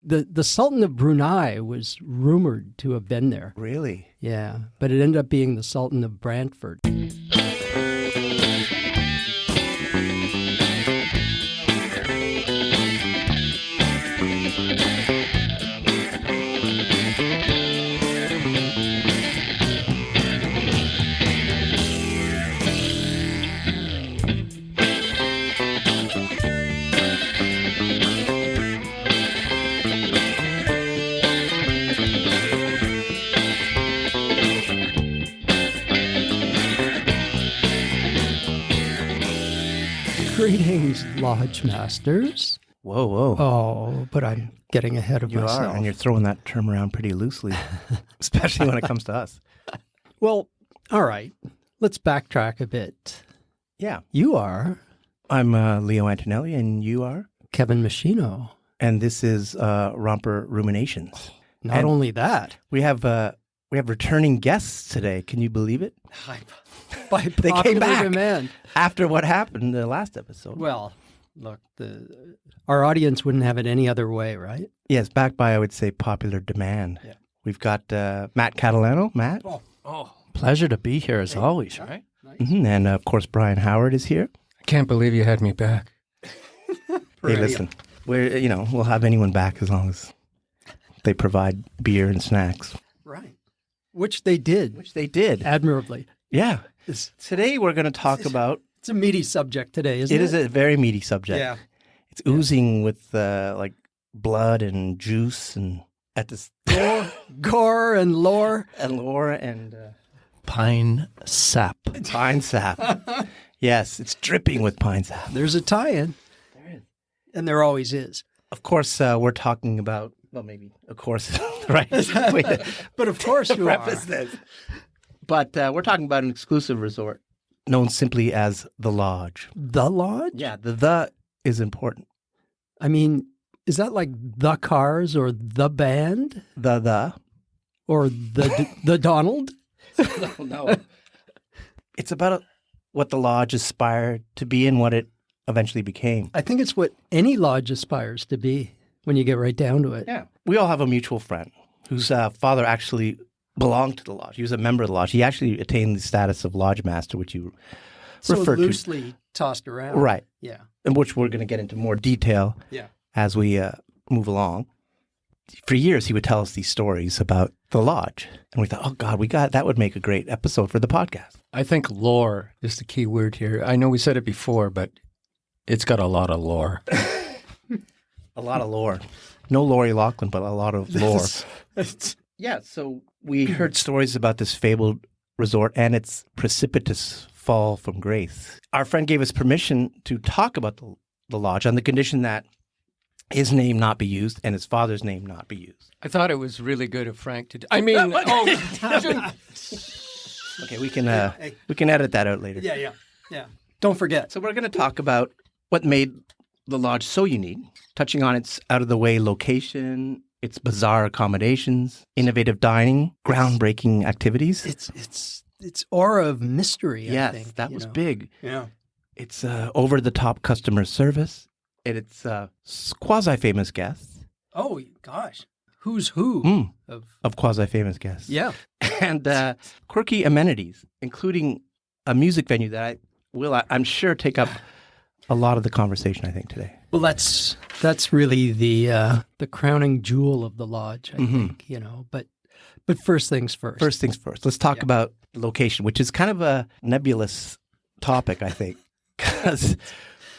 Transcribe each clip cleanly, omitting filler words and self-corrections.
The Sultan of Brunei was rumored to have been there. Really? Yeah, but it ended up being the Sultan of Brantford. Greetings, Lodge Masters. Whoa, whoa. Oh, but I'm getting ahead of myself. You are, and you're throwing that term around pretty loosely, especially when it comes to us. Well, all right. Let's backtrack a bit. Yeah. You are? I'm Leo Antonelli, and you are? Kevin Machino. And this is Romper Ruminations. Not only that. We have returning guests today. Can you believe it? By they came back demand. After what happened in the last episode. Well, look, our audience wouldn't have it any other way, right? Yes, backed by, I would say, popular demand. Yeah. We've got Matt Catalano. Matt? Oh, pleasure to be here as always, right? Nice. Mm-hmm. And, of course, Brian Howard is here. I can't believe you had me back. Hey, listen, we'll have anyone back as long as they provide beer and snacks. Right. Which they did. Admirably. Yeah. Today we're going to talk about... It's a meaty subject today, isn't it? It is a very meaty subject. Yeah. It's oozing with like blood and juice and at this... Gore and lore. And lore and... Pine sap. Pine sap. Yes, it's dripping with pine sap. There's a tie-in. There is. And there always is. Of course, we're talking about... Well, maybe, of course, right. But of course you are. This. But we're talking about an exclusive resort known simply as The Lodge. The Lodge? Yeah, the is important. I mean, is that like The Cars or The Band? The. Or the Donald? No. It's about what The Lodge aspired to be and what it eventually became. I think it's what any lodge aspires to be when you get right down to it. Yeah. We all have a mutual friend whose father actually belonged to the lodge. He was a member of the lodge. He actually attained the status of lodge master, which you referred to. So loosely tossed around. Right. Yeah. And which we're going to get into more detail as we move along. For years, he would tell us these stories about the lodge. And we thought, oh, God, that would make a great episode for the podcast. I think lore is the key word here. I know we said it before, but it's got a lot of lore. A lot of lore. No Lori Loughlin, but a lot of lore. Yeah, so we heard stories about this fabled resort and its precipitous fall from grace. Our friend gave us permission to talk about the lodge on the condition that his name not be used and his father's name not be used. I thought it was really good of Frank to do. I mean, Okay, we can edit that out later. Yeah. Don't forget. So we're going to talk about what made the lodge so unique, touching on its out-of-the-way location, its bizarre accommodations, innovative dining, groundbreaking activities. It's aura of mystery, I think. Yes, that was big. Yeah. It's over-the-top customer service, and it's quasi-famous guests. Oh, gosh. Who's who of quasi-famous guests. Yeah. And quirky amenities, including a music venue that I'm sure, take up a lot of the conversation, I think, today. Well, that's really the crowning jewel of the lodge, I think, But first things first. First things first. Let's talk about location, which is kind of a nebulous topic, I think, because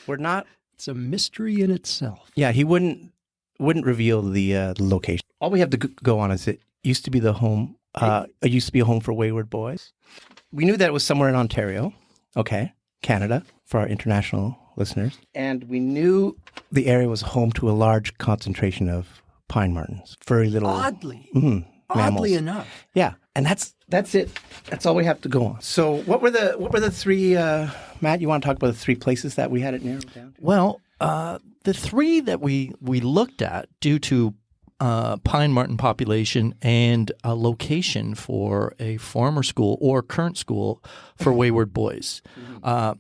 we're not. It's a mystery in itself. Yeah, he wouldn't reveal the location. All we have to go on is it used to be the home. It used to be a home for wayward boys. We knew that it was somewhere in Ontario. Okay, Canada for our international listeners. And we knew the area was home to a large concentration of pine martens, furry little... Oddly mammals. enough. Yeah, and that's it. That's all we have to go on. So what were the three, Matt, you want to talk about the three places that we had it narrowed down to? Well, the three that we looked at due to pine marten population and a location for a former school or current school for wayward boys.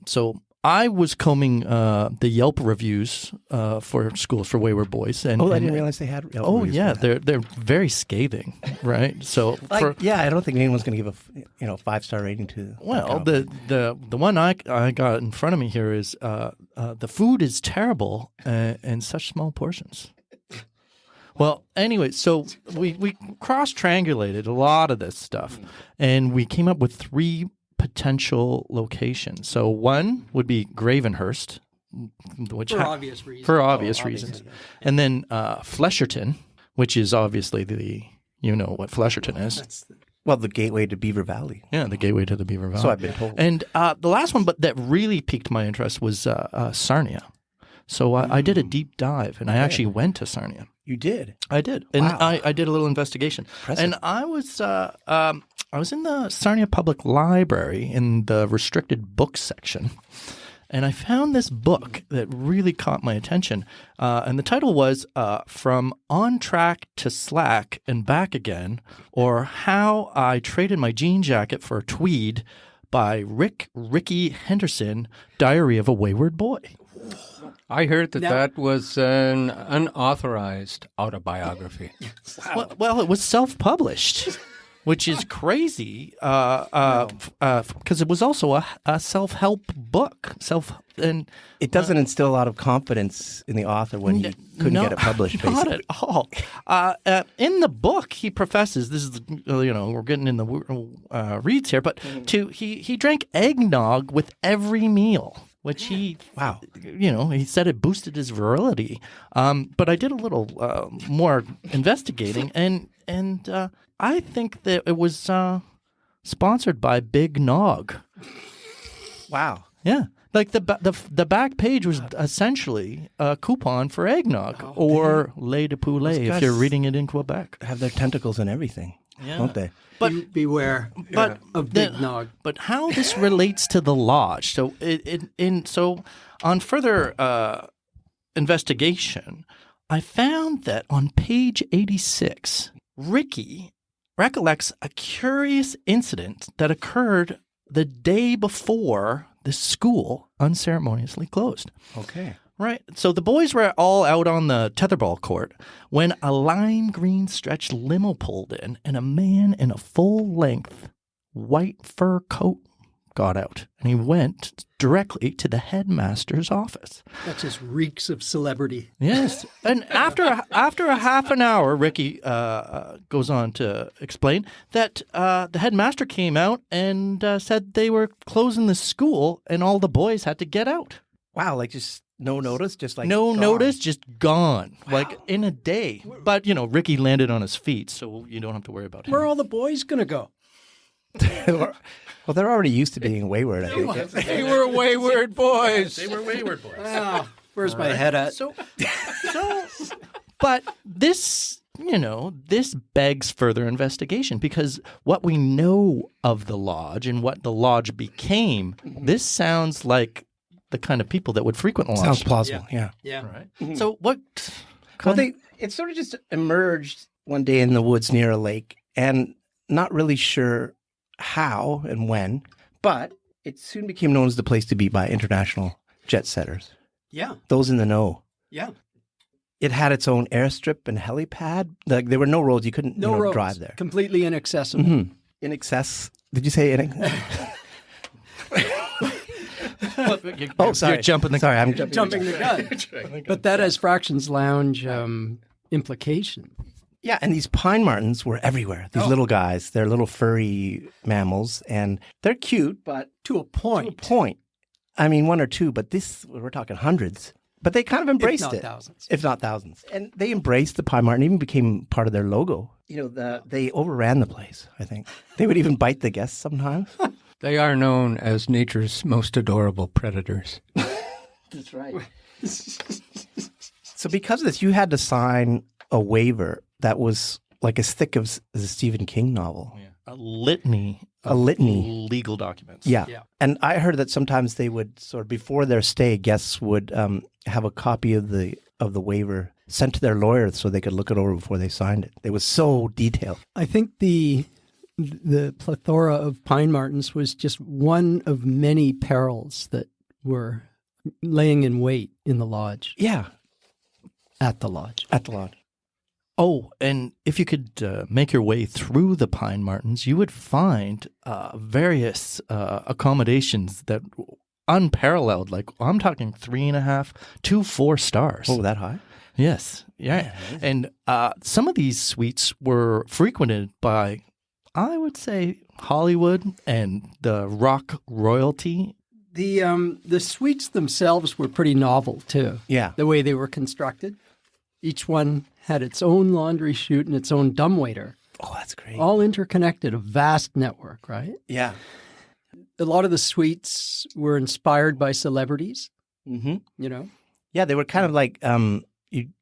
So I was combing the Yelp reviews for schools for wayward boys, and I didn't realize they had. Oh yeah, they're very scathing, right? So I don't think anyone's going to give a 5-star rating to. Well, the one I got in front of me here is the food is terrible and such small portions. Well, anyway, so we cross-triangulated a lot of this stuff, and we came up with 3 potential locations. So one would be Gravenhurst, which For obvious reasons. For obvious reasons. yeah. And then Flesherton, which is obviously what Flesherton is. Well, the gateway to Beaver Valley. Yeah, the gateway to the Beaver Valley. So I've been told. And the last one, but that really piqued my interest was Sarnia. So I did a deep dive, and I actually went to Sarnia. You did? I did, and Wow. I did a little investigation. Impressive. And I was in the Sarnia Public Library in the restricted books section, and I found this book that really caught my attention. And the title was "From On Track to Slack and Back Again," or "How I Traded My Jean Jacket for a Tweed" by Ricky Henderson, Diary of a Wayward Boy. I heard that was an unauthorized autobiography. Well, it was self-published, which is crazy because it was also a self-help book. It doesn't instill a lot of confidence in the author when he couldn't get it published. Not Basically. at all. In the book, he professes this is we're getting in the reads here, but he drank eggnog with every meal. Which he said it boosted his virility. But I did a little more investigating, and I think that it was sponsored by Big Nog. Wow. Yeah, like the back page was essentially a coupon for eggnog or lait de poulet if you're reading it in Quebec. Have their tentacles and everything, don't they? But beware of Big Nog. But how this relates to the lodge? So so on further investigation, I found that on page 86, Ricky recollects a curious incident that occurred the day before the school unceremoniously closed. Okay. Right. So the boys were all out on the tetherball court when a lime green stretch limo pulled in and a man in a full-length white fur coat got out. And he went directly to the headmaster's office. That just reeks of celebrity. Yes. And after a half an hour, Ricky goes on to explain that the headmaster came out and said they were closing the school and all the boys had to get out. Wow, like just no notice, just like no gone. notice, just gone, like in a day. But Ricky landed on his feet, so you don't have to worry about him. Where are all the boys going to go? Well, they're already used to being wayward, I think. They were wayward boys. They were wayward boys. Where's my head at? But this, this begs further investigation because what we know of the lodge and what the lodge became, this sounds like the kind of people that would frequent the lodge. Sounds plausible, yeah. Yeah. Right. So what? It sort of just emerged one day in the woods near a lake, and not really sure how and when, but it soon became known as the place to be by international jet setters. Yeah. Those in the know. Yeah. It had its own airstrip and helipad. Like there were no roads; you couldn't roads. Drive there. Completely inaccessible. Mm-hmm. In excess. Did you say in? Sorry. You're jumping the Sorry, I'm Jumping the gun. But that has Fractions Lounge implication. Yeah, and these pine martens were everywhere. These little guys, they're little furry mammals, and they're cute, but To a point. I mean, one or two, but we're talking hundreds. But they kind of embraced If not it. thousands. If not thousands. And they embraced the pine marten, even became part of their logo. They overran the place, I think. They would even bite the guests sometimes. They are known as nature's most adorable predators. That's right. So because of this, you had to sign a waiver that was like as thick as a Stephen King novel. Yeah. A litany of legal documents. Yeah. Yeah. And I heard that sometimes they would sort of, before their stay, guests would have a copy of the waiver sent to their lawyer so they could look it over before they signed it. It was so detailed. I think the plethora of pine martens was just one of many perils that were laying in wait in the lodge, Yeah, at the lodge. at the lodge. Oh, and if you could make your way through the Pine Martens, you would find various accommodations that unparalleled. Like I'm talking 3.5 to 4 stars. Oh, that high? Yes, yeah. And some of these suites were frequented by, I would say, Hollywood and the rock royalty. The suites themselves were pretty novel too. Yeah. The way they were constructed. Each one had its own laundry chute and its own dumbwaiter, Oh, that's great. all interconnected, a vast network, right? Yeah. A lot of the suites were inspired by celebrities, Mm-hmm. you know? Yeah, they were kind of like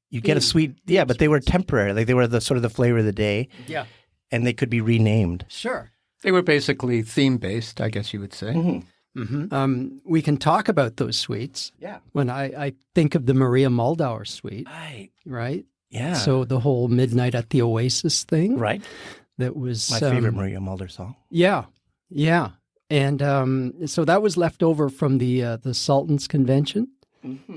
you get a suite. Yeah, but they were temporary. Like they were the sort of the flavor of the day, Yeah. and they could be renamed. Sure. They were basically theme-based, I guess you would say. Mm-hmm. We can talk about those suites. Yeah. When I think of the Maria Moldauer suite, Right. right? Yeah. So the whole Midnight at the Oasis thing. right. That was My favorite Maria Mulder song. Yeah, yeah, and so that was left over from the Sultan's convention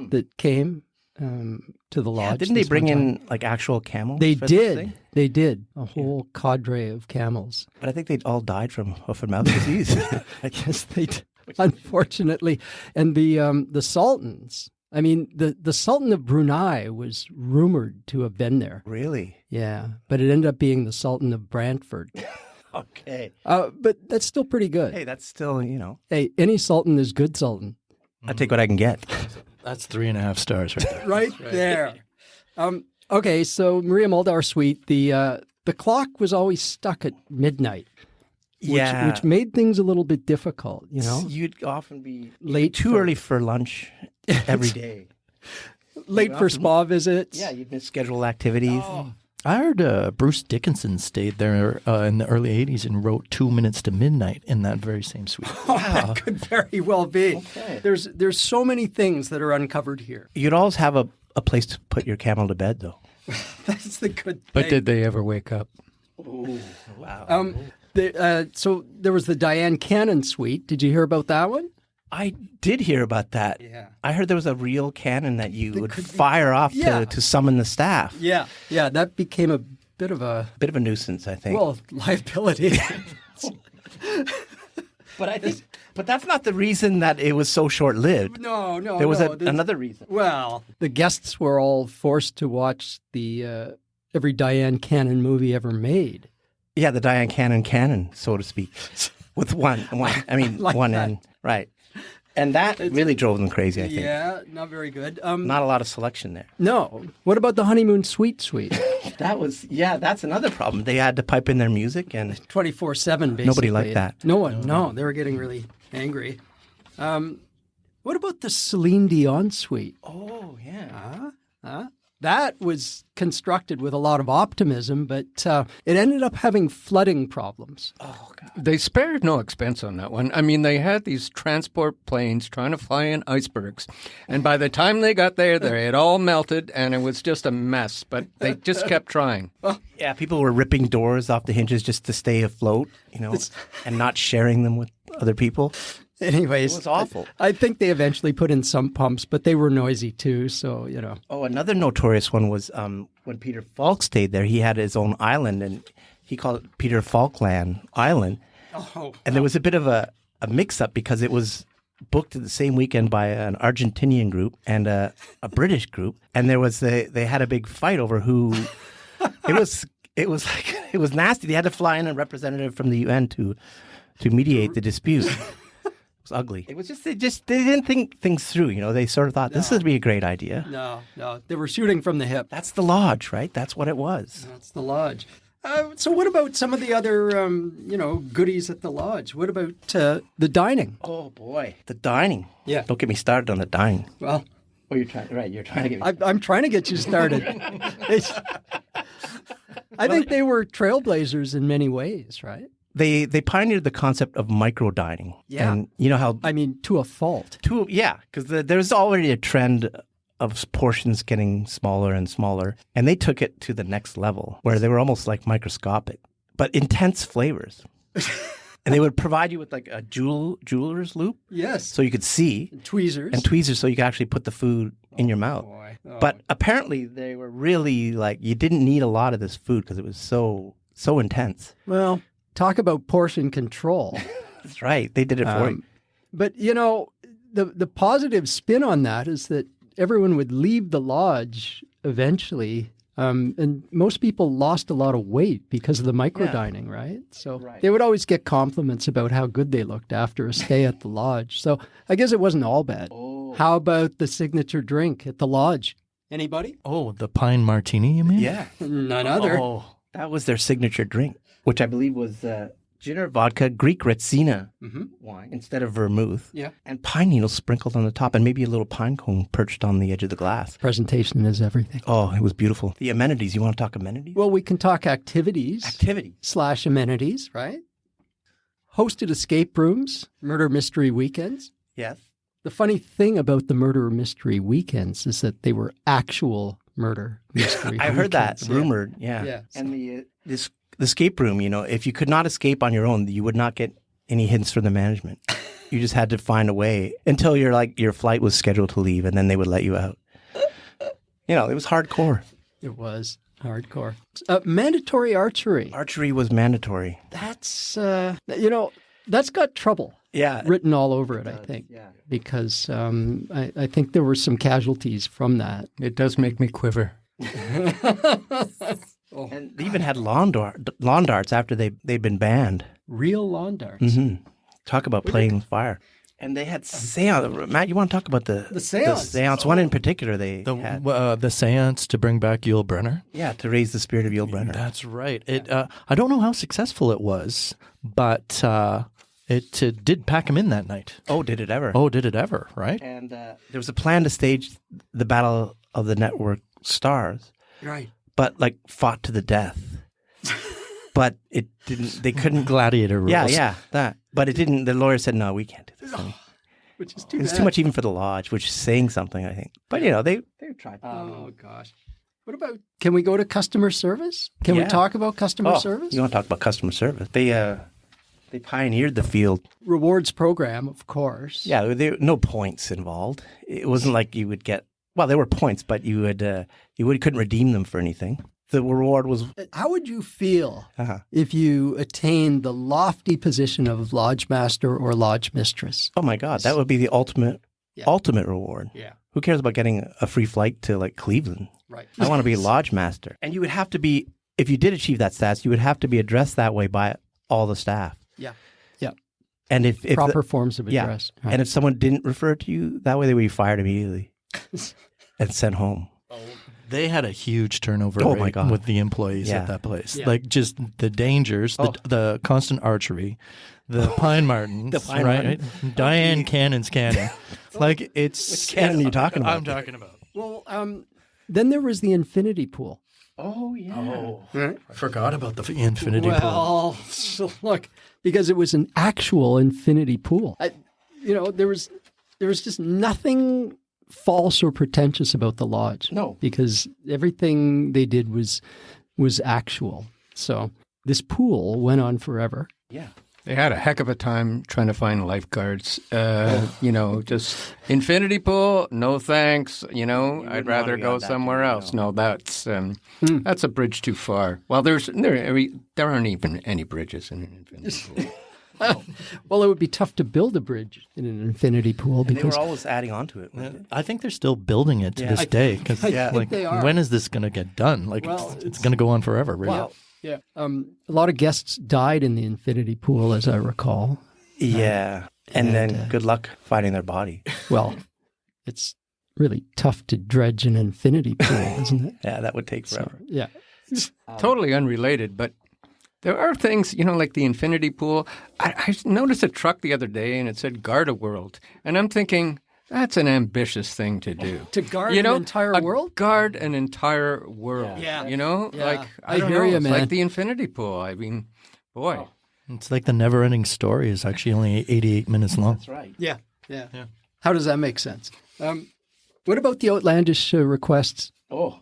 that came to the lodge. Yeah, didn't they this bring one time. in like actual camels? They for this did. thing? They did a whole cadre of camels. But I think they all died from hoof and mouth disease. Yes, they did. Unfortunately, and the sultans. I mean, the Sultan of Brunei was rumored to have been there. Really? Yeah, but it ended up being the Sultan of Brantford. Okay. But that's still pretty good. Hey, that's still, Hey, any sultan is good sultan. I take what I can get. That's 3.5 stars right there. Right there. Okay, so Maria Moldauer suite, the clock was always stuck at midnight, which made things a little bit difficult, you know? You'd often be Late too for- early for lunch every day. Late for spa visits. Yeah, you'd miss scheduled activities. I heard Bruce Dickinson stayed there in the early 80s and wrote 2 Minutes to Midnight in that very same suite. That could very well be. Okay. There's so many things that are uncovered here. You'd always have a place to put your camel to bed, though. That's the good thing. But did they ever wake up? Wow. So there was the Diane Cannon suite. Did you hear about that one? I did hear about that. Yeah. I heard there was a real cannon that you would could be- fire off Yeah. to summon the staff. Yeah. Yeah, that became a bit of a, Bit of a nuisance, I think. liability. But that's not the reason that it was so short-lived. No. There was there's- another reason. Well, the guests were all forced to watch the every Diane Cannon movie ever made. Yeah, the Diane Cannon, so to speak, with one. I mean, Like one that. end, right? And that really drove them crazy. I think. Yeah, not very good. Not a lot of selection there. No. What about the honeymoon suite? That's another problem. They had to pipe in their music, and 24/7, basically. Nobody liked that. No one. No, they were getting really angry. What about the Celine Dion suite? oh yeah, That was constructed with a lot of optimism, but it ended up having flooding problems. oh god, They spared no expense on that one. I mean, they had these transport planes trying to fly in icebergs. And by the time they got there, they had all melted and it was just a mess. But they just kept trying. yeah. People were ripping doors off the hinges just to stay afloat, and not sharing them with other people. Anyways, It was awful. I think they eventually put in some pumps, but they were noisy too. So, Oh, another notorious one was when Peter Falk stayed there. He had his own island, and he called it Peter Falkland Island. Oh, And there was a bit of a mix-up because it was booked the same weekend by an Argentinian group and a British group, and they had a big fight over who. It was nasty. They had to fly in a representative from the UN to mediate the dispute. It was ugly. It was they didn't think things through. They sort of thought this would be a great idea. no. They were shooting from the hip. That's the lodge, right? That's what it was. That's the lodge. So what about some of the other, goodies at the lodge? What about the dining? Oh boy, the dining. Yeah. Don't get me started on the dining. Well, Oh, you're trying to get me. I'm trying to get you started. I think they were trailblazers in many ways, right? They pioneered the concept of micro dining. Yeah. And you know how I mean, to a fault. because there's already a trend of portions getting smaller and smaller, and they took it to the next level where they were almost like microscopic, but intense flavors. And they would provide you with like a jeweler's loop Yes. so you could see, Tweezers. and tweezers so you could actually put the food in your mouth. Boy. But apparently they were really like, you didn't need a lot of this food because it was so intense. Well, talk about portion control. That's right. They did it for you. But, the positive spin on that is that everyone would leave the lodge eventually. And most people lost a lot of weight because of the micro-dining, right? So they would always get compliments about how good they looked after a stay at the lodge. So I guess it wasn't all bad. Oh. How about the signature drink at the lodge? Anybody? Oh, the pine martini, you mean? Yeah. None other. Oh, that was their signature drink, which I believe was gin or vodka, Greek Retsina wine instead of vermouth. Yeah. And pine needles sprinkled on the top and maybe a little pine cone perched on the edge of the glass. Presentation is everything. Oh, it was beautiful. The amenities. You want to talk amenities? Well, we can talk activities. / amenities, right? Hosted escape rooms, murder mystery weekends. Yes. The funny thing about the murder mystery weekends is that they were actual murder mystery I heard that rumored. Yeah. Yeah. And the escape room, if you could not escape on your own, you would not get any hints from the management. You just had to find a way until your flight was scheduled to leave, and then they would let you out. It was hardcore. It was hardcore. Mandatory archery. Archery was mandatory. That's that's got trouble. Yeah. Written all over it, I think. Yeah. Because I think there were some casualties from that. It does make me quiver. And they even had lawn darts after they'd been banned. Real lawn darts. Mm-hmm. Talk about playing with fire. And they had seance. Matt, you want to talk about the seance? The seance. One in particular they had. The seance to bring back Yul Brynner? Yeah, to raise the spirit of Yul Brynner. That's right. I don't know how successful it was, but it did pack him in that night. Oh, did it ever? Oh, did it ever, right? And there was a plan to stage the Battle of the Network Stars. Right. But fought to the death. But it didn't. They couldn't. Gladiator rules. Yeah, that. But it didn't. The lawyer said, "No, we can't do this." Which is too It was bad. too much even for the lodge, which is saying something, I think. But they tried. Oh gosh. What about? Can we go to customer service? Can we talk about customer service? You want to talk about customer service? They pioneered the field. Rewards program, of course. Yeah, there were no points involved. It wasn't like you would get. Well, there were points, but you couldn't redeem them for anything. The reward was. How would you feel if you attained the lofty position of lodge master or lodge mistress? Oh my God, that would be the ultimate reward. Yeah. Who cares about getting a free flight to Cleveland? Right. I want to be lodge master, and you would have to be. If you did achieve that status, you would have to be addressed that way by all the staff. Yeah. Yeah. And if proper forms of address. Yeah. Right. And if someone didn't refer to you that way, they would be fired immediately and sent home. They had a huge turnover my rate God. with the employees at that place. Yeah. Just the dangers, the constant archery, the pine martins, right? Diane Cannon's cannon. It's... Which cannon are you talking about? I'm talking about. Well, then there was the infinity pool. Oh, yeah. Oh, I forgot about the infinity pool. Well, so look, because it was an actual infinity pool. There was just nothing false or pretentious about the lodge. No. Because everything they did was actual. So this pool went on forever. Yeah. They had a heck of a time trying to find lifeguards. Just infinity pool, no thanks. I'd rather go somewhere else. No, that's a bridge too far. Well, there aren't even any bridges in an infinity pool. Well, it would be tough to build a bridge in an infinity pool And because they were always adding on to it. I think they're still building it to this day. Because I think they are. when is this going to get done? It's going to go on forever, really. Well, yeah. A lot of guests died in the infinity pool, as I recall. Yeah. And then good luck finding their body. Well, it's really tough to dredge an infinity pool, isn't it? Yeah, that would take forever. So, yeah. Totally unrelated, but there are things, like the infinity pool. I noticed a truck the other day and it said Garda World. And I'm thinking, that's an ambitious thing to do. To guard an entire world? Guard an entire world. Yeah. I don't hear know. you, It's man. like the infinity pool. I mean, boy. It's like the never-ending story is actually only 88 minutes long. That's right. Yeah. How does that make sense? What about the outlandish requests, Oh.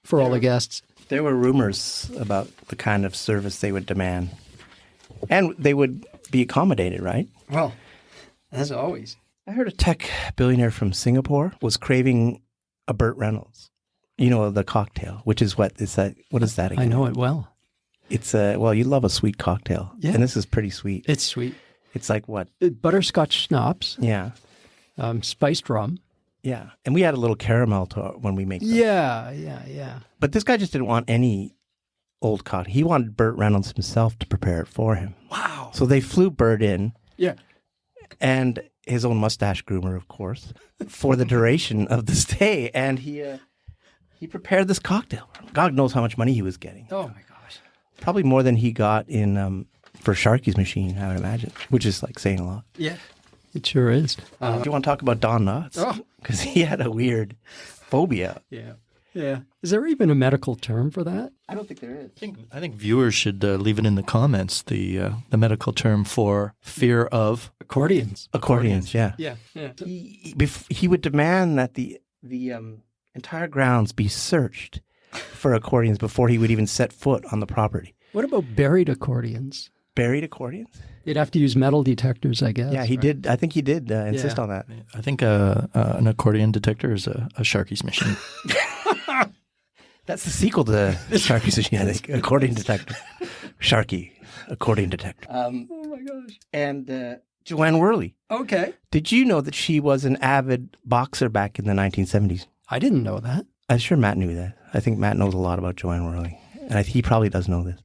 for all the guests? There were rumors about the kind of service they would demand. And they would be accommodated, right? Well, as always. I heard a tech billionaire from Singapore was craving a Burt Reynolds. You know, the cocktail, which is what is that? What is that again? I know it well. It's well, you love a sweet cocktail. Yeah. And this is pretty sweet. It's sweet. It's like what? Butterscotch schnapps, Yeah. spiced rum. Yeah. And we add a little caramel to when we make them. Yeah. But this guy just didn't want any old cocktail. He wanted Burt Reynolds himself to prepare it for him. Wow. So they flew Burt in. Yeah. And his own mustache groomer, of course, for the duration of the stay. And he prepared this cocktail. God knows how much money he was getting. Oh my gosh. Probably more than he got in for Sharky's machine, I would imagine, which is like saying a lot. Yeah. It sure is. Do you want to talk about Don Knotts? Oh. Because he had a weird phobia. Yeah. Yeah. Is there even a medical term for that? I don't think there is. I think viewers should leave it in the comments, the medical term for fear of Accordions. Accordions, yeah. Yeah. Yeah. He would demand that the entire grounds be searched for accordions before he would even set foot on the property. What about buried accordions? Buried accordions? You'd have to use metal detectors, I guess. Yeah, he did. I think he did insist on that. I think an accordion detector is a Sharky's machine. That's the sequel to Sharky's machine, I think. Accordion detector. Sharky, accordion detector. Oh my gosh. And Joanne Worley. Okay. Did you know that she was an avid boxer back in the 1970s? I didn't know that. I'm sure Matt knew that. I think Matt knows a lot about Joanne Worley. And he probably does know this.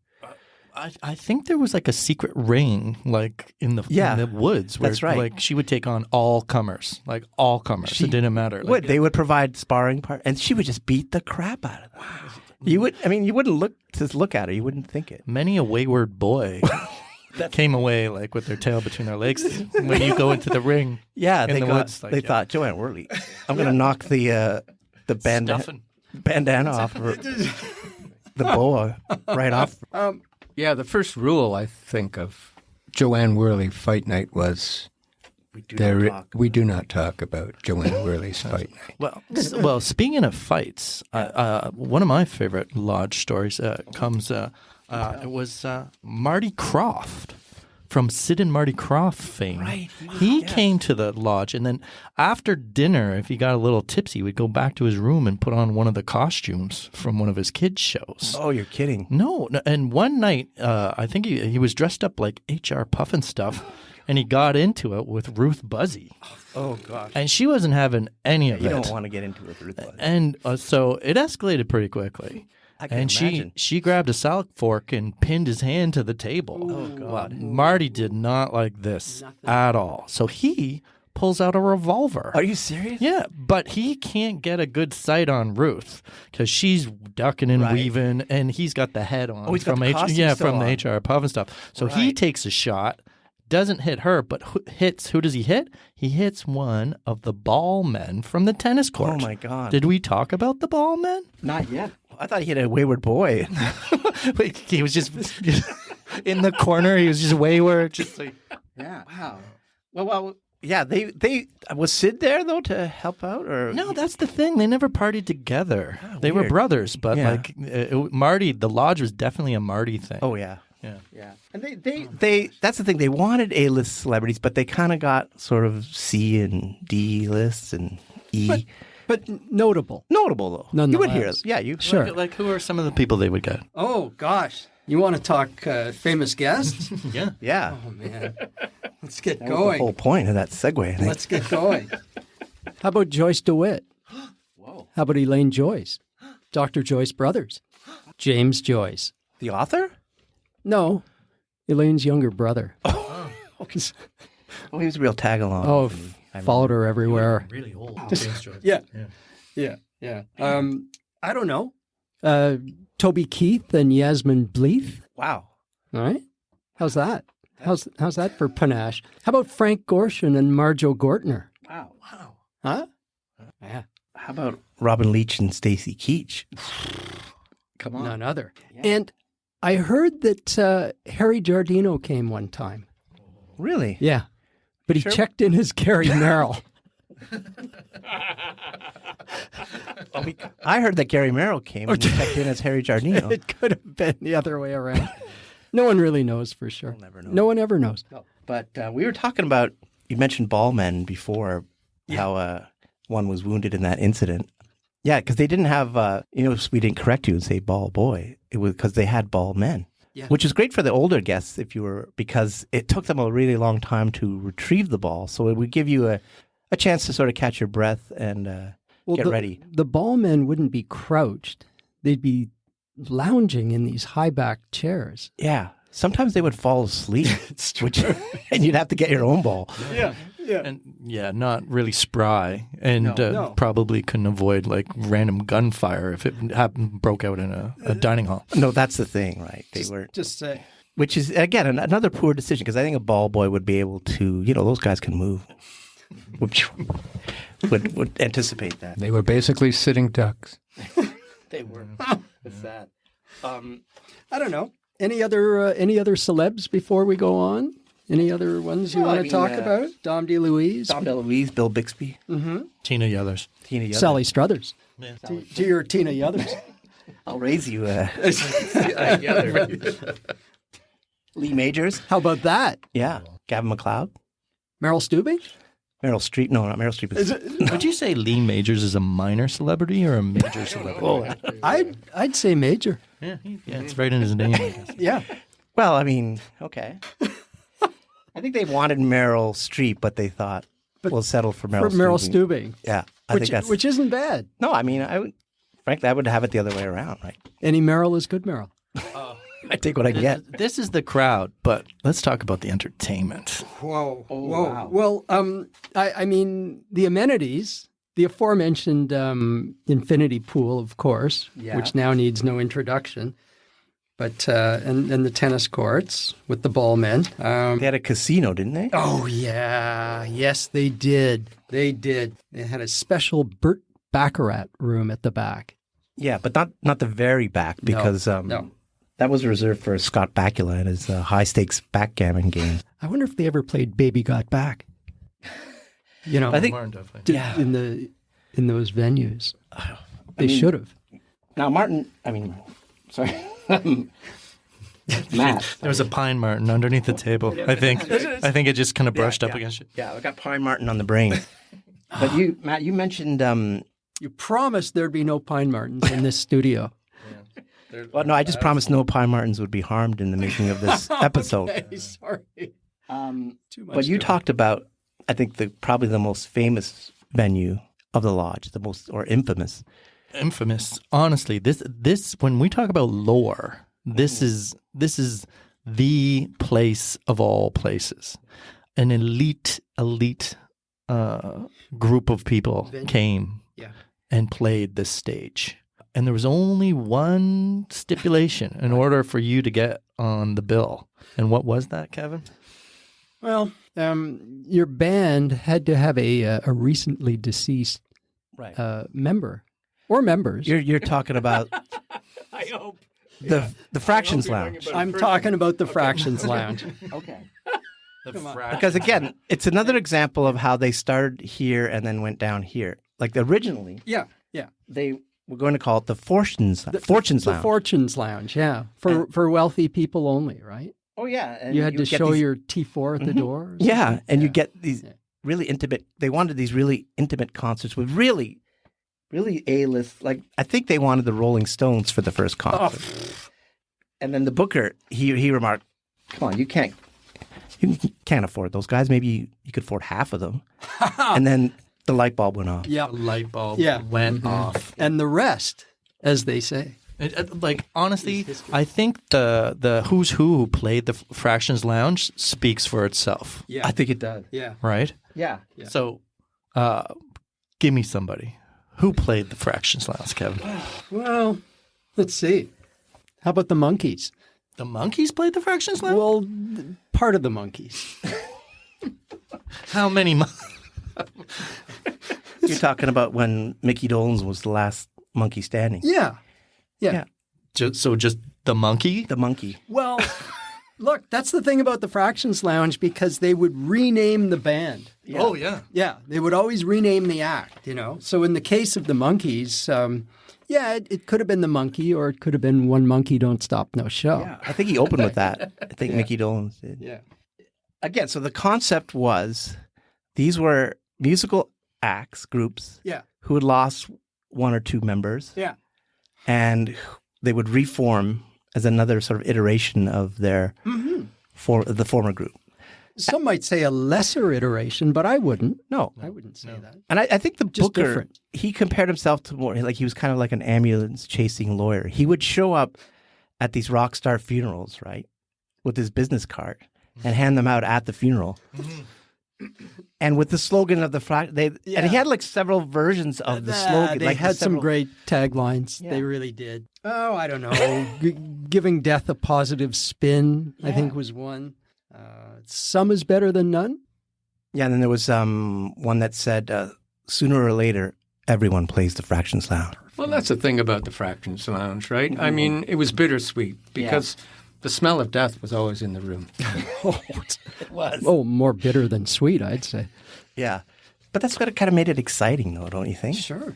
I think there was like a secret ring, like in the woods, where that's right. like she would take on all comers, like all comers. It didn't matter. Like, They would provide sparring part, and she would just beat the crap out of them. Wow. You wouldn't look at her. You wouldn't think it. many a wayward boy that came away like with their tail between their legs when you go into the ring. Yeah, in the woods, like, they thought Joanne Worley. I'm going to knock the bandana off her, the boa right off. Yeah, the first rule, I think, of Joanne Worley Fight Night was we do not talk about Joanne Worley's Fight Night. Well, speaking of fights, one of my favorite lodge stories comes. It was Marty Krofft from Sid and Marty Krofft fame. Right. He came to the lodge, and then after dinner, if he got a little tipsy, he'd go back to his room and put on one of the costumes from one of his kids' shows. Oh, you're kidding. No, and one night, I think he was dressed up like H.R. Puffin stuff, and he got into it with Ruth Buzzy. Oh, gosh. And she wasn't having any of it. You don't want to get into it with Ruth Buzzy. And so it escalated pretty quickly. I can And imagine. she grabbed a salad fork and pinned his hand to the table. Oh, God. Well, Marty did not like this at all. So he pulls out a revolver. Are you serious? Yeah, but he can't get a good sight on Ruth because she's ducking and Right. weaving, and he's got the head on. Oh, he's got from the costume still from the on. HR Puffin stuff. So he Right. takes a shot, doesn't hit her, but who does he hit? He hits one of the ball men from the tennis court. Oh, my God. Did we talk about the ball men? Not yet. I thought he had a wayward boy. He was just in the corner. He was just wayward. Just like, Yeah. Wow. Well, yeah. They was Sid there though to help out, or no, that's the thing. They never partied together. They were weird. brothers, but Yeah. like Marty, the lodge was definitely a Marty thing. Oh yeah. Yeah. Yeah. And they that's the thing. They wanted A-list celebrities, but they kind of got sort of C and D lists and E. But notable. Notable though. You would hear it. Nonetheless. Yeah. You Sure. Like who are some of the people they would get? Oh, gosh. You want to talk famous guests? Yeah. Yeah. Oh, man. Let's get That was the whole going. point of that segue. I think. Let's get going. How about Joyce DeWitt? Whoa. How about Elaine Joyce? Dr. Joyce Brothers? James Joyce? The author? No, Elaine's younger brother. Oh, he was a real tag along. Oh, followed her everywhere. Really old. Yeah. I don't know. Toby Keith and Yasmin Bleeth. Wow. All right. How's that? How's that for panache? How about Frank Gorshin and Marjo Gortner? Wow. Huh? Yeah. How about Robin Leach and Stacy Keach? Come on. None other. And I heard that Harry Giardino came one time. Really? Yeah. But he Sure. checked in as Gary Merrill. I heard that Gary Merrill came and checked in as Harry Giardino. It could have been the other way around. No one really knows for sure. We'll never know. No one ever knows. No. But we were talking about, you mentioned ball men before, how one was wounded in that incident. Yeah, because they didn't have, we didn't correct you and say ball boy. It was because they had ball men, which is great for the older guests because it took them a really long time to retrieve the ball. So it would give you a chance to sort of catch your breath and get ready. The ball men wouldn't be crouched. They'd be lounging in these high-backed chairs. Yeah. Sometimes they would fall asleep, and you'd have to get your own ball. Yeah. And not really spry, and No. probably couldn't avoid like random gunfire if it broke out in a dining hall. No, that's the thing, right? They were Just say. Which is, again, another poor decision, because I think a ball boy would be able to, those guys can move. would anticipate that. They were basically sitting ducks. They were. It's sad. I don't know. Any other celebs before we go on? Any other ones you want to talk about? Dom DeLuise? Dom DeLuise, Bill Bixby. Mm-hmm. Tina Yothers. Sally Struthers. Yeah. To your Tina Yothers. I'll raise you. Lee Majors. How about that? Yeah. Gavin McLeod. Meryl Streep? Meryl Streep. No, not Meryl Streep. Would you say Lee Majors is a minor celebrity or a major celebrity? I'd say major. Yeah, it's right in his name, I guess. Yeah. Well, I mean, okay. I think they wanted Meryl Streep, but they thought, we'll settle for Meryl Streep. Yeah. I think that's... Which isn't bad. No, I mean, frankly, I would have it the other way around, right? Any Meryl is good Meryl. I take what I get. This is the crowd, but let's talk about the entertainment. Whoa. Wow. Well, I mean, the amenities, the aforementioned infinity pool, of course, which now needs no introduction, but and the tennis courts with the ball men. They had a casino, didn't they? Oh, yeah. Yes, they did. They did. They had a special Burt Baccarat room at the back. Yeah, but not the very back, because No. That was reserved for Scott Bakula and his high-stakes backgammon game. I wonder if they ever played Baby Got Back. I think in those venues. They should have. Now, Matt. There was a pine martin underneath the table. I think it just kind of brushed up against you. Yeah, I got Pine Martin on the brain. But Matt, you mentioned... You promised there'd be no pine martins in this studio. Well, no, I just promised no Pine Martins would be harmed in the making of this episode. Okay, sorry. Too much. But you talked about, I think, probably the most famous venue of the Lodge, the most, or infamous. Infamous. Honestly, this when we talk about lore, this is the place of all places. An elite group of people came and played this stage. And there was only one stipulation in order for you to get on the bill. And what was that, Kevin? Well, your band had to have a recently deceased member or members. You're talking about I hope. the Fractions Lounge. I'm talking about the Fractions Lounge. Okay. Because again, it's another example of how they started here and then went down here. Like originally, they were going to call it the Fortunes Lounge. The Fortunes Lounge, yeah. For wealthy people only, right? Oh, yeah. And you had to show your T4 at the door? Yeah, and you get these really intimate, they wanted these really intimate concerts with really, really A-list, like I think they wanted the Rolling Stones for the first concert. Oh. And then the booker, he remarked, come on, you can't afford those guys. Maybe you could afford half of them. And then the light bulb went off. Yeah. The light bulb went off. And the rest, as they say. Like, honestly, I think the who's who played the Fractions Lounge speaks for itself. Yeah. I think it does. Yeah. Right? Yeah. So, give me somebody. Who played the Fractions Lounge, Kevin? Well, let's see. How about the Monkees? The Monkees played the Fractions Lounge? Well, part of the Monkees. How many You're talking about when Mickey Dolenz was the last monkey standing. Yeah. Just the monkey? The monkey. Well, look, that's the thing about the Fractions Lounge, because they would rename the band. Yeah. Oh, yeah. Yeah, they would always rename the act, you know. So in the case of the Monkees, it could have been the Monkey, or it could have been One Monkey Don't Stop No Show. Yeah, I think he opened with that. I think Mickey Dolenz did. Yeah. Again, so the concept was these were musical acts, groups, Yeah. who had lost one or two members. Yeah. And they would reform as another sort of iteration of their the former group. Some might say a lesser iteration, but I wouldn't. No. I wouldn't say that. And I think the Just Booker, different. he compared himself to more, like he was kind of like an ambulance chasing lawyer. He would show up at these rock star funerals, right, with his business card and hand them out at the funeral. And with the slogan of and he had like several versions of the slogan. They like had some several- great taglines. Yeah. They really did. Oh, I don't know. Giving death a positive spin, I think, was one. Some is better than none. Yeah, and then there was one that said, sooner or later, everyone plays the Fractions Lounge. Well, that's the thing about the Fractions Lounge, right? I mean, it was bittersweet because the smell of death was always in the room. It was. Oh, more bitter than sweet, I'd say. Yeah. But that's what kind of made it exciting, though, don't you think? Sure.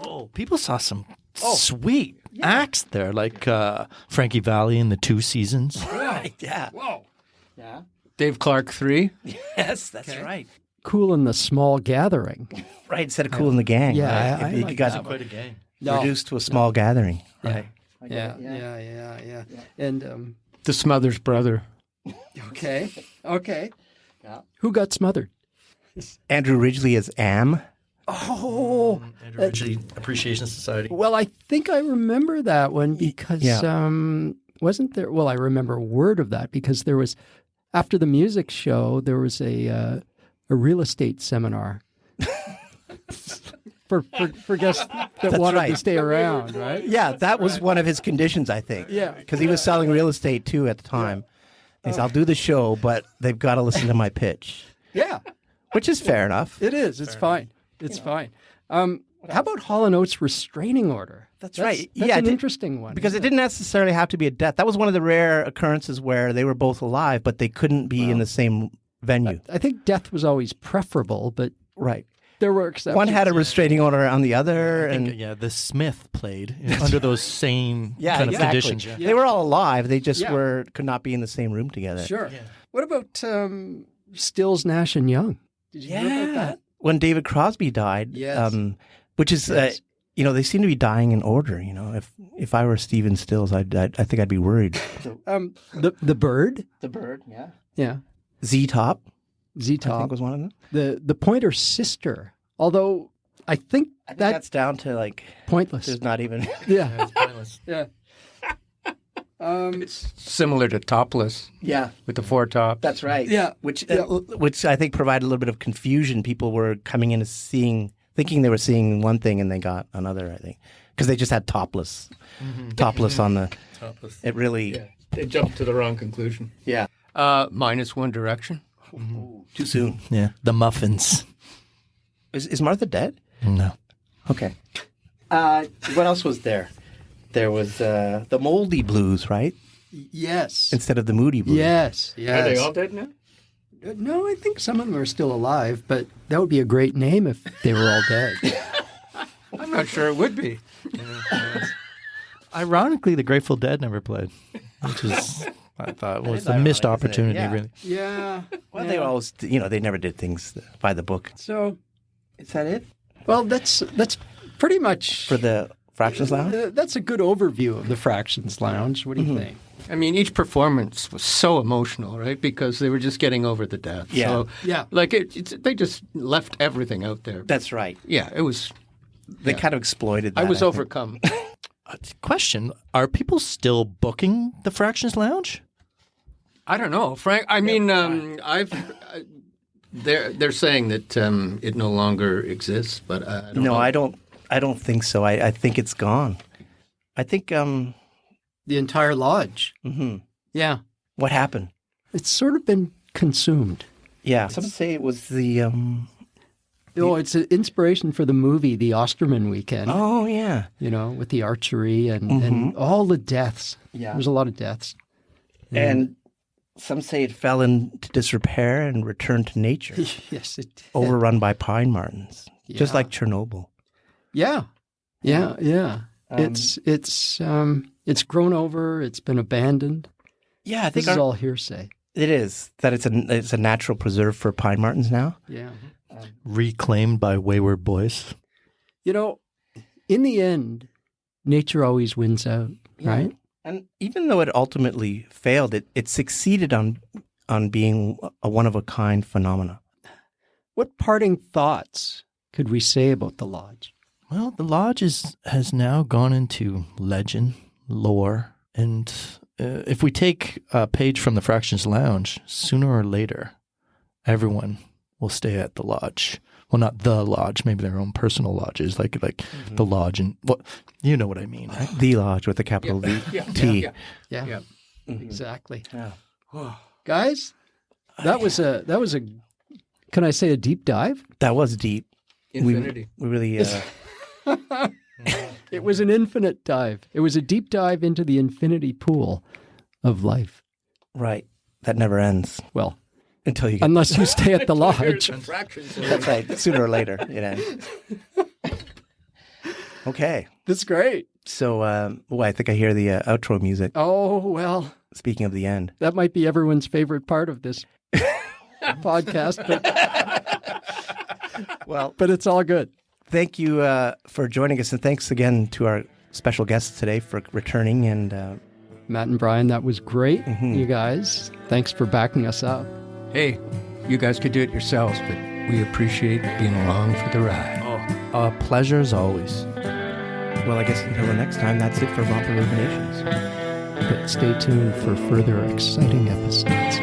Oh, people saw some sweet acts there, like Frankie Valli in the Two Seasons. Right, yeah. Whoa. Yeah. Dave Clark 3. Yes, that's right. Cool in the Small Gathering. Right, instead of Cool in the Gang. Yeah, right? I You like guys that are Quite a game. reduced to a small gathering. Right. Yeah. And, The Smothers Brother. okay. Who got smothered? Andrew Ridgely as Am. Oh, Andrew Ridgely Appreciation Society. well, I think I remember that one because wasn't there? Well, I remember word of that because there was, after the music show, there was a real estate seminar for guests that wanted to right. stay around, right? Yeah, that was one of his conditions, I think. Yeah. Because he was selling real estate, too, at the time. He said, I'll do the show, but they've got to listen to my pitch, Yeah, which is fair enough. it is. It's fine. It's fine. How about Hall & Oates restraining order? That's right. That's Yeah, an it did- interesting one. Because it didn't necessarily have to be a death. That was one of the rare occurrences where they were both alive, but they couldn't be in the same venue. I think death was always preferable, but Right. there were exceptions. One had a restraining order on the other, I think, and the Smith played under those same kind of exactly. conditions. Yeah. They were all alive. They just Yeah. could not be in the same room together. Sure. What about Stills, Nash, and Young? Did you hear about that? When David Crosby died, Yes. which is, Yes. they seem to be dying in order. If I were Stephen Stills, I think I'd be worried. The Bird? The Bird, yeah. Yeah. Z-Top, I Z-Top. think was one of them. The Pointer Sister. Although I think That's down to like, pointless. there's not even. Yeah. It's pointless. Yeah. It's similar to Topless Yeah, with the four tops. that's right. Yeah. Which I think provided a little bit of confusion. People were coming in thinking they were seeing one thing and they got another, I think. Because they just had topless on the. Topless. It really. Yeah, they jumped to the wrong conclusion. Yeah. Minus One Direction. Too soon. Yeah. The Muffins. Is Martha dead? No. Okay. What else was there? There was the Moldy Blues, right? Yes. Instead of the Moody Blues. Yes. Are they all dead now? No, I think some of them are still alive, but that would be a great name if they were all dead. I'm not sure it would be. Ironically, the Grateful Dead never played, which is, I thought, was is a missed ironic, isn't it? opportunity, Yeah. really. Yeah. Well, they always, they never did things by the book. So, Is that it well, that's pretty much for the Fractions Lounge? that's a good overview of the Fractions Lounge. What do you think? I mean, each performance was so emotional, right? Because they were just getting over the death. Yeah. So, Yeah. like, they just left everything out there. That's right. Yeah, it was. They kind of exploited that. I was think. overcome. Question: are people still booking the Fractions Lounge? I don't know, Frank. I mean, they're saying that it no longer exists, but I don't know. I don't think so. I think it's gone. I think The entire lodge. Yeah. what happened? It's sort of been consumed. Yeah, some say it was the Oh, it's an inspiration for the movie The Osterman Weekend, Oh yeah. with the archery and all the deaths. Yeah. There's a lot of deaths. And Some say it fell into disrepair and returned to nature, Yes, it did. overrun by pine martens, just Yeah. like Chernobyl. Yeah. It's grown over. It's been abandoned. Yeah, I This think is all hearsay. it is that it's a natural preserve for pine martens now. Yeah. Reclaimed by wayward boys. You know, in the end, nature always wins out, right? And even though it ultimately failed, it succeeded on being a one of a kind phenomena. What parting thoughts could we say about the lodge? Well, the lodge has now gone into legend, lore, and if we take a page from the Fractions Lounge, sooner or later, everyone will stay at the lodge. Well, not the lodge, maybe their own personal lodges, like the lodge, and you know what I mean, right? The Lodge with a capital T. Yeah. Exactly. Yeah. Guys, that was a can I say a deep dive? That was deep. Infinity. We really It was an infinite dive. It was a deep dive into the infinity pool of life. right. That never ends Well, until you get. unless you stay at the lodge. That's right. Sooner or later, it ends. Okay. That's great. So, I think I hear the outro music. Oh, well, Speaking of the end. that might be everyone's favorite part of this podcast, but it's all good. Thank you for joining us, and thanks again to our special guests today for returning. And Matt and Brian, that was great. You guys, thanks for backing us up. Hey, you guys could do it yourselves, but we appreciate being along for the ride. A pleasure as always. well, I guess until the next time, that's it for Romper Ruminations. But stay tuned for further exciting episodes.